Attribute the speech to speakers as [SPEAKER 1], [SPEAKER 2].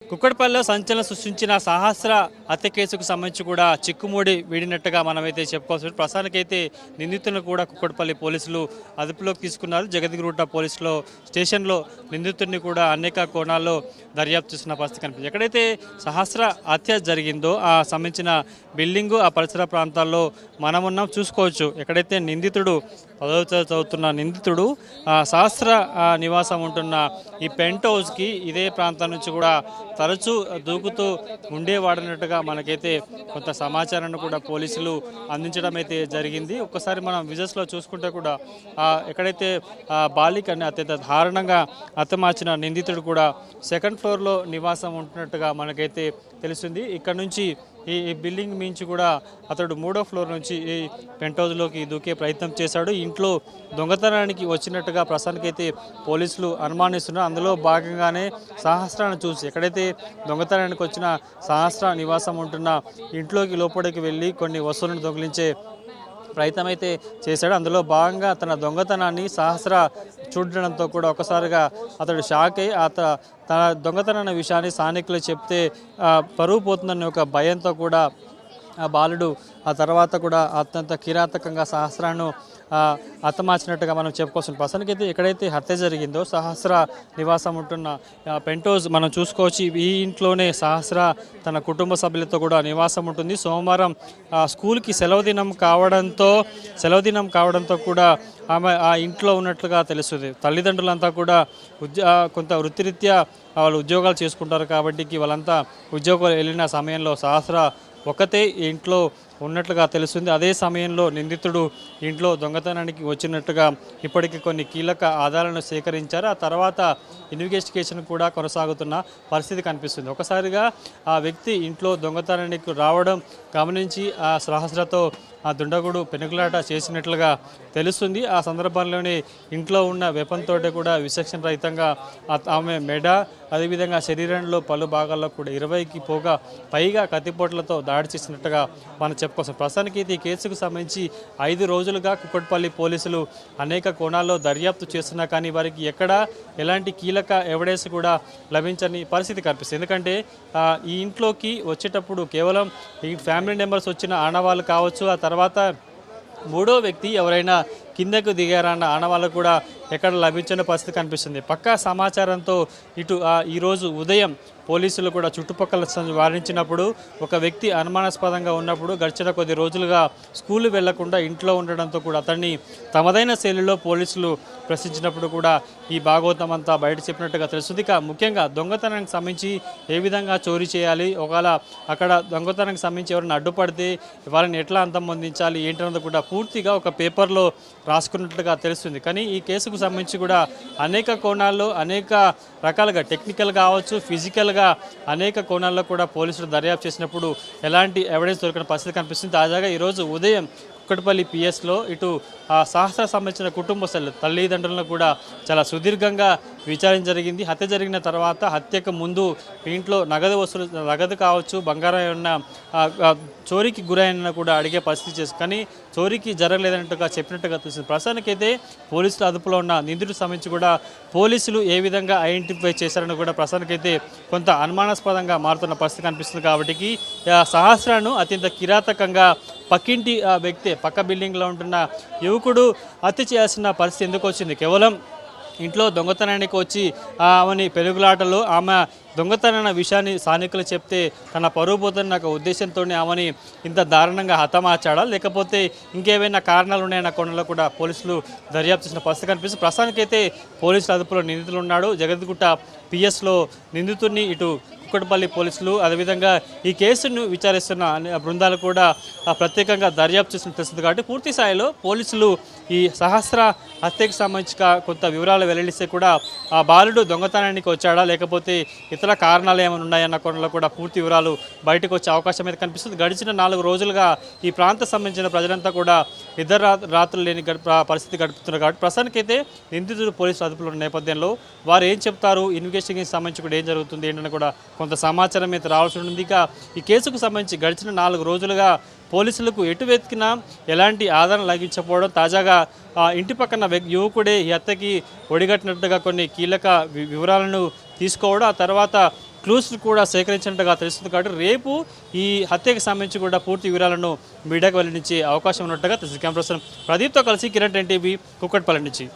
[SPEAKER 1] కుక్కడపల్లిలో సంచలనం సృష్టించిన సహస్ర హత్య కేసుకు సంబంధించి కూడా చిక్కుముడి వీడినట్టుగా మనమైతే చెప్పుకోవచ్చు. ప్రస్తుతానికైతే నిందితులను కూడా కుక్కడపల్లి పోలీసులు అదుపులోకి తీసుకున్నారు. జగద్గిరిగుట్ట పోలీసులో స్టేషన్లో నిందితుడిని కూడా అనేక కోణాల్లో దర్యాప్తు చేస్తున్న పరిస్థితి కనిపిస్తుంది. ఎక్కడైతే సహస్ర హత్య జరిగిందో ఆ సంబంధించిన బిల్డింగు ఆ పరిసర ప్రాంతాల్లో మనమున్నాం చూసుకోవచ్చు. ఎక్కడైతే నిందితుడు 10వ తరగతి చదువుతున్న నిందితుడు సహస్ర నివాసం ఉంటున్న ఈ పెంట్ హౌస్కి ఇదే ప్రాంతం నుంచి కూడా తరచూ దూకుతూ ఉండేవాడన్నట్టుగా మనకైతే కొంత సమాచారాన్ని కూడా పోలీసులు అందించడం అయితే జరిగింది. ఒక్కసారి మనం విజువల్స్లో చూసుకుంటే కూడా ఎక్కడైతే బాలికని అత్యంత దారుణంగా హతమార్చిన నిందితుడు కూడా సెకండ్ ఫ్లోర్లో నివాసం ఉంటున్నట్టుగా మనకైతే తెలుస్తుంది. ఇక్కడ నుంచి ఈ బిల్డింగ్ మించి కూడా అతడు 3వ ఫ్లోర్ నుంచి ఈ పెంట్ హౌస్లోకి దూకే ప్రయత్నం చేశాడు. ఇంట్లో దొంగతనానికి వచ్చినట్టుగా ప్రస్తుతానికైతే పోలీసులు అనుమానిస్తున్నారు. అందులో భాగంగానే సహస్రాన్ని చూసి ఎక్కడైతే దొంగతనానికి వచ్చిన సహస్ర నివాసం ఉంటున్న ఇంట్లోకి లోపలికి వెళ్ళి కొన్ని వస్తువులను దొంగిలించే ప్రయత్నం అయితే చేశాడు. అందులో భాగంగా తన దొంగతనాన్ని సహస్ర చూడడంతో కూడా ఒకసారిగా అతడు షాక్ అయి తన దొంగతనం విషయాన్ని స్థానికులు చెప్తే పరువు పోతుందన్న ఒక భయంతో కూడా ఆ బాలుడు ఆ తర్వాత కూడా అత్యంత కిరాతకంగా సహస్రాన్ని హతమార్చినట్టుగా మనం చెప్పుకోవచ్చు. ప్రస్తుతానికైతే ఎక్కడైతే హత్య జరిగిందో సహస్ర నివాసం ఉంటున్న పెంట్ హౌస్ మనం చూసుకోవచ్చు. ఈ ఇంట్లోనే సహస్ర తన కుటుంబ సభ్యులతో కూడా నివాసం ఉంటుంది. సోమవారం స్కూల్కి సెలవు దినం కావడంతో కూడా ఆమె ఆ ఇంట్లో ఉన్నట్లుగా తెలుస్తుంది. తల్లిదండ్రులంతా కూడా కొంత వృత్తిరీత్యా వాళ్ళు ఉద్యోగాలు చేసుకుంటారు కాబట్టి వాళ్ళంతా ఉద్యోగాలు వెళ్ళిన సమయంలో సహస్ర ఒకతే ఇంట్లో ఉన్నట్లుగా తెలుస్తుంది. అదే సమయంలో నిందితుడు ఇంట్లో దొంగతనానికి వచ్చినట్టుగా ఇప్పటికీ కొన్ని కీలక ఆధారాలను సేకరించారు. ఆ తర్వాత ఇన్వెస్టిగేషన్ కూడా కొనసాగుతున్న పరిస్థితి కనిపిస్తుంది. ఒకసారిగా ఆ వ్యక్తి ఇంట్లో దొంగతనానికి రావడం గమనించి ఆ సహస్రతో ఆ దుండగుడు పెనుగులాట చేసినట్లుగా తెలుస్తుంది. ఆ సందర్భంలోనే ఇంట్లో ఉన్న వెపన్తో కూడా విచక్షణ రహితంగా ఆమె మెడ అదేవిధంగా శరీరంలో పలు భాగాల్లో కూడా 20కి పైగా కత్తిపోట్లతో దాడి చేసినట్టుగా మనం చెప్పుకోవచ్చు. ప్రస్తుతానికి ఈ కేసుకు సంబంధించి 5 రోజులుగా కుక్కడపల్లి పోలీసులు అనేక కోణాల్లో దర్యాప్తు చేస్తున్నా కానీ వారికి ఎక్కడా ఎలాంటి కీలక ఎవిడెన్స్ కూడా లభించని పరిస్థితి కనిపిస్తుంది. ఎందుకంటే ఈ ఇంట్లోకి వచ్చేటప్పుడు కేవలం ఈ ఫ్యామిలీ మెంబర్స్ వచ్చిన ఆనవాళ్ళు కావచ్చు, ఆ తర్వాత 3వ వ్యక్తి ఎవరైనా కిందకు దిగారన్న ఆనవాళ్ళకు కూడా ఎక్కడ లభించిన పరిస్థితి కనిపిస్తుంది. పక్కా సమాచారంతో ఈరోజు ఉదయం పోలీసులు కూడా చుట్టుపక్కల వారించినప్పుడు ఒక వ్యక్తి అనుమానాస్పదంగా ఉన్నప్పుడు గడిచిన కొద్ది రోజులుగా స్కూల్ వెళ్లకుండా ఇంట్లో ఉండడంతో కూడా అతన్ని తమదైన శైలిలో పోలీసులు ప్రశ్నించినప్పుడు కూడా ఈ భాగవతం అంతా బయట చెప్పినట్టుగా తెలుస్తుంది. ఇక ముఖ్యంగా దొంగతనానికి సంబంధించి ఏ విధంగా చోరీ చేయాలి, ఒకవేళ అక్కడ దొంగతనానికి సంబంధించి ఎవరైనా అడ్డుపడితే వాళ్ళని ఎట్లా అంతమొందించాలి ఏంటన్నది కూడా పూర్తిగా ఒక పేపర్లో రాసుకున్నట్లుగా తెలుస్తుంది. కానీ ఈ కేసుకు సంబంధించి కూడా అనేక కోణాల్లో అనేక రకాలుగా టెక్నికల్ కావచ్చు, ఫిజికల్గా అనేక కోణాల్లో కూడా పోలీసులు దర్యాప్తు చేసినప్పుడు ఎలాంటి ఎవిడెన్స్ దొరికిన పరిస్థితి కనిపిస్తుంది. తాజాగా ఈరోజు ఉదయం కుక్కడపల్లి పిఎస్లో సహస్ర సంబంధించిన కుటుంబ సభ్యులు తల్లిదండ్రులను కూడా చాలా సుదీర్ఘంగా విచారణ జరిగింది. హత్య జరిగిన తర్వాత హత్యకు ముందు ఇంట్లో నగదు కావచ్చు, బంగారం ఏమన్నా చోరీకి గురైన కూడా అడిగే పరిస్థితి చేసి కానీ చోరీకి జరగలేదన్నట్టుగా చెప్పినట్టుగా తెలిసింది. ప్రస్తుతానికైతే పోలీసుల అదుపులో ఉన్న నిందితుడికి సంబంధించి కూడా పోలీసులు ఏ విధంగా ఐడెంటిఫై చేశారని కూడా ప్రస్తుతానికైతే కొంత అనుమానాస్పదంగా మారుతున్న పరిస్థితి కనిపిస్తుంది. కాబట్టి సహస్రను అత్యంత కిరాతకంగా పక్కింటి వ్యక్తి పక్క బిల్డింగ్లో ఉంటున్న యువకుడు హత్య చేయాల్సిన పరిస్థితి ఎందుకు వచ్చింది? కేవలం ఇంట్లో దొంగతనానికి వచ్చి ఆమెని పెరుగులాటలో ఆమె దొంగతన విషయాన్ని స్థానికులు చెప్తే తన పరువు పోతున్న ఒక ఉద్దేశంతో ఆమెని ఇంత దారుణంగా హతమార్చాడా, లేకపోతే ఇంకేమైనా కారణాలు ఉన్నాయన్న కోణంలో కూడా పోలీసులు దర్యాప్తు చేసిన పరిస్థితి కనిపిస్తుంది. ప్రస్తుతానికైతే పోలీసుల అదుపులో నిందితులు ఉన్నాడు. జగద్గిరిగుట్ట పిఎస్లో నిందితుడిని కుక్కడపల్లి పోలీసులు అదేవిధంగా ఈ కేసును విచారిస్తున్న బృందాలు కూడా ప్రత్యేకంగా దర్యాప్తు చేసిన తెలుస్తుంది. కాబట్టి పూర్తి స్థాయిలో పోలీసులు ఈ సహస్ర హత్యకు సంబంధించి కొంత వివరాలు వెల్లడిస్తే కూడా ఆ బాలుడు దొంగతనానికి వచ్చాడా, లేకపోతే ఇతర కారణాలు ఏమైనా ఉన్నాయన్న కోణంలో కూడా పూర్తి వివరాలు బయటకు వచ్చే అవకాశం అయితే కనిపిస్తుంది. గడిచిన 4 రోజులుగా ఈ ప్రాంత సంబంధించిన ప్రజలంతా కూడా రాత్రులు లేని పరిస్థితి గడుపుతున్నారు. కాబట్టి ప్రస్తుతానికైతే నిందితుడు పోలీసులు అదుపులో ఉన్న నేపథ్యంలో వారు ఏం చెప్తారు, ఇన్వెస్టిగేషన్ సంబంధించి కూడా ఏం జరుగుతుంది ఏంటని కూడా కొంత సమాచారం అయితే రావాల్సి ఉంటుంది. ఇక ఈ కేసుకు సంబంధించి గడిచిన 4 రోజులుగా పోలీసులకు ఎటు వెతికినా ఎలాంటి ఆధారం లభించకపోవడం, తాజాగా ఇంటి పక్కన యువకుడే ఈ హత్యకి ఒడిగట్టినట్టుగా కొన్ని కీలక వివరాలను తీసుకోవడం, ఆ తర్వాత క్లూస్ కూడా సేకరించినట్టుగా తెలుస్తుంది. కాబట్టి రేపు ఈ హత్యకు సంబంధించి కూడా పూర్తి వివరాలను మీడియాకు వెల్లడించే అవకాశం ఉన్నట్టుగా తెలుస్తుంది. కెమెరా పర్సన్ ప్రదీప్తో కలిసి కిరణ్, ఎన్టీవీ, కూకట్పల్లి నుంచి.